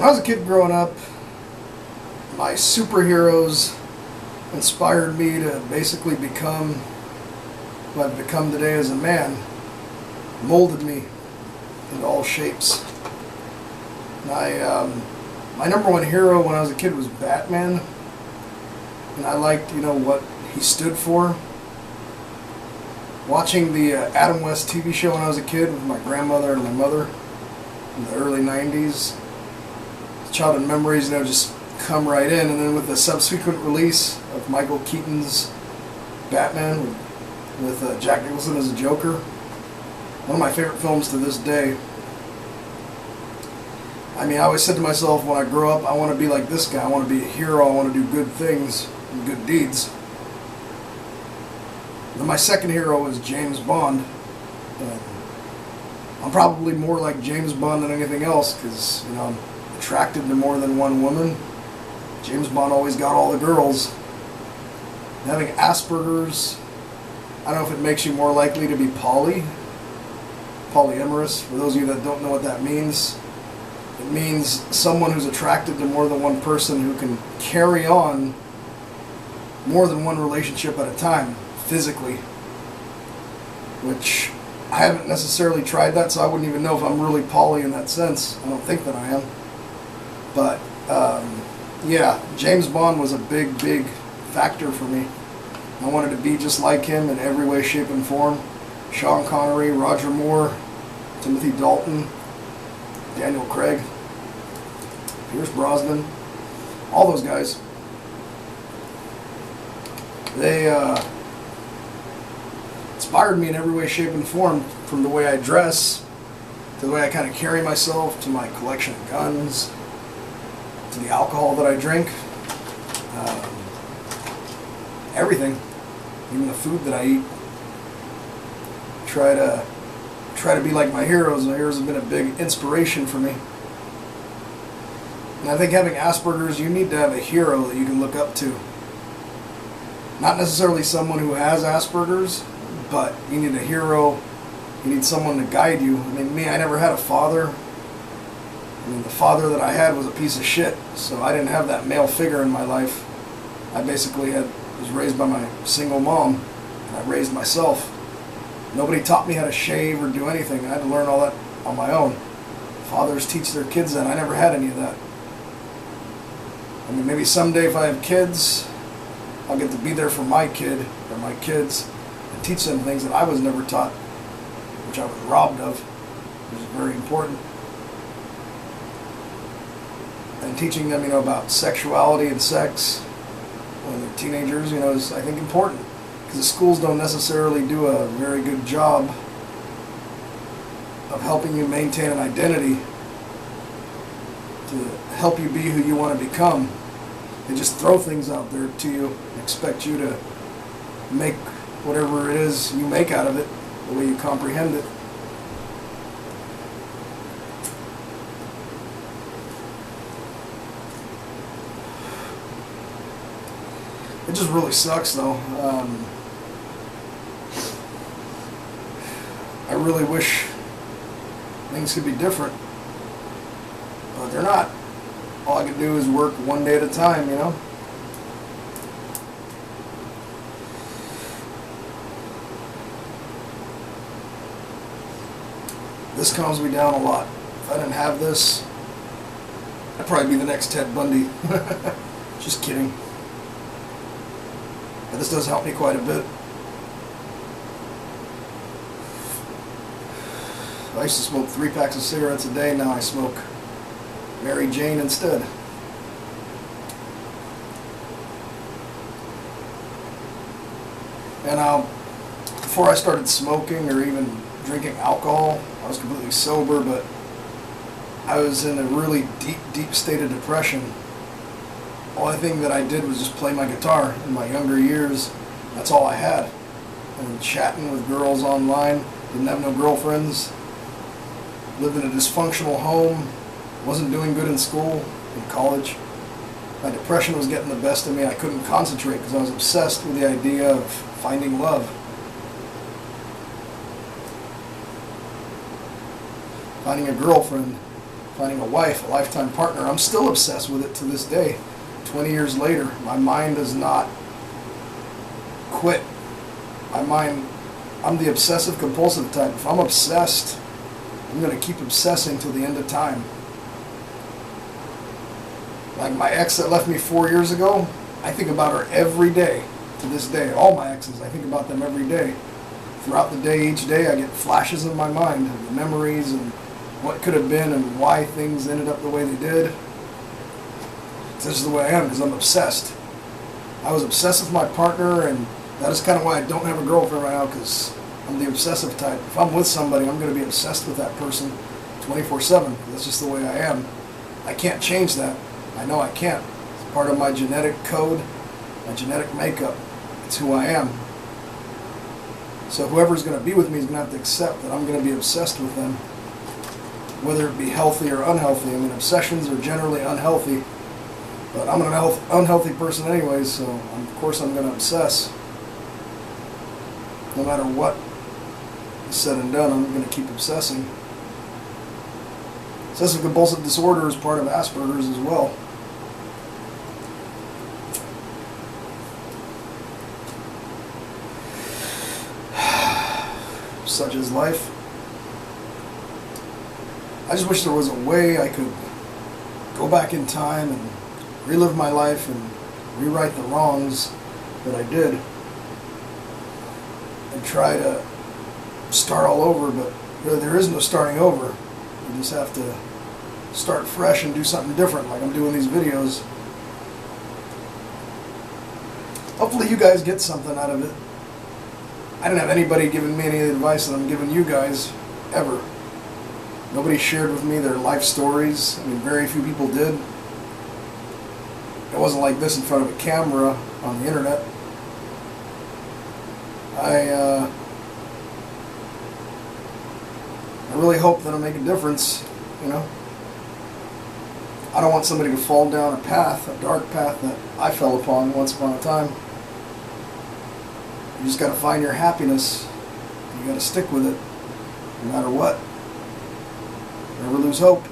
When I was a kid growing up, my superheroes inspired me to basically become what I've become today as a man, molded me into all shapes. And my number one hero when I was a kid was Batman, and I liked, what he stood for. Watching the Adam West TV show when I was a kid with my grandmother and my mother in the early 90s, childhood memories, just come right in. And then with the subsequent release of Michael Keaton's Batman with Jack Nicholson as a Joker, one of my favorite films to this day. I always said to myself, when I grow up, I want to be like this guy. I want to be a hero. I want to do good things and good deeds. Then my second hero was James Bond. And I'm probably more like James Bond than anything else because, I'm attracted to more than one woman. James Bond always got all the girls. And having Aspergers, I don't know if it makes you more likely to be polyamorous. For those of you that don't know what that means, it means someone who's attracted to more than one person who can carry on more than one relationship at a time, physically. Which, I haven't necessarily tried that, so I wouldn't even know if I'm really poly in that sense. I don't think that I am. But, yeah, James Bond was a big, big factor for me. I wanted to be just like him in every way, shape, and form. Sean Connery, Roger Moore, Timothy Dalton, Daniel Craig, Pierce Brosnan, all those guys. They inspired me in every way, shape, and form, from the way I dress, to the way I kind of carry myself, to my collection of guns, to the alcohol that I drink, everything, even the food that I eat. Try to be like my heroes. My heroes have been a big inspiration for me. And I think having Asperger's, you need to have a hero that you can look up to. Not necessarily someone who has Asperger's, but you need a hero. You need someone to guide you. Me, I never had a father. The father that I had was a piece of shit, so I didn't have that male figure in my life. I basically was raised by my single mom, and I raised myself. Nobody taught me how to shave or do anything. I had to learn all that on my own. Fathers teach their kids that. I never had any of that. Maybe someday if I have kids, I'll get to be there for my kid or my kids and teach them things that I was never taught, which I was robbed of, which is very important. And teaching them, about sexuality and sex when they're teenagers, is, I think, important. Because the schools don't necessarily do a very good job of helping you maintain an identity to help you be who you want to become. They just throw things out there to you and expect you to make whatever it is you make out of it the way you comprehend it. It just really sucks, though. I really wish things could be different, but they're not. All I can do is work one day at a time, This calms me down a lot. If I didn't have this, I'd probably be the next Ted Bundy. Just kidding. But this does help me quite a bit. I used to smoke 3 packs of cigarettes a day. Now I smoke Mary Jane instead. And before I started smoking or even drinking alcohol, I was completely sober, but I was in a really deep, deep state of depression. The only thing that I did was just play my guitar in my younger years. That's all I had. And chatting with girls online, didn't have no girlfriends, lived in a dysfunctional home, wasn't doing good in school, in college. My depression was getting the best of me. I couldn't concentrate because I was obsessed with the idea of finding love. Finding a girlfriend, finding a wife, a lifetime partner. I'm still obsessed with it to this day. 20 years later, my mind does not quit. My mind, I'm the obsessive compulsive type. If I'm obsessed, I'm going to keep obsessing till the end of time. Like my ex that left me 4 years ago, I think about her every day to this day. All my exes, I think about them every day. Throughout the day, each day, I get flashes in my mind of the memories and what could have been and why things ended up the way they did. This is the way I am because I'm obsessed. I was obsessed with my partner, and that is kind of why I don't have a girlfriend right now, because I'm the obsessive type. If I'm with somebody, I'm going to be obsessed with that person 24/7. That's just the way I am. I can't change that. I know I can't. It's part of my genetic code, my genetic makeup. It's who I am. So whoever's going to be with me is going to have to accept that I'm going to be obsessed with them, whether it be healthy or unhealthy. I mean, obsessions are generally unhealthy, but I'm an unhealthy person anyways, so of course I'm going to obsess. No matter what is said and done, I'm going to keep obsessing. Obsessive compulsive disorder is part of Aspergers as well. Such is life. I just wish there was a way I could go back in time and relive my life and rewrite the wrongs that I did and try to start all over, but really there is no starting over. You just have to start fresh and do something different, like I'm doing these videos. Hopefully you guys get something out of it. I didn't have anybody giving me any advice that I'm giving you guys, ever. Nobody shared with me their life stories. I mean, very few people did. It wasn't like this in front of a camera on the internet. I really hope that I'll make a difference, you know. I don't want somebody to fall down a path, a dark path that I fell upon once upon a time. You just got to find your happiness. You got to stick with it, no matter what. Never lose hope.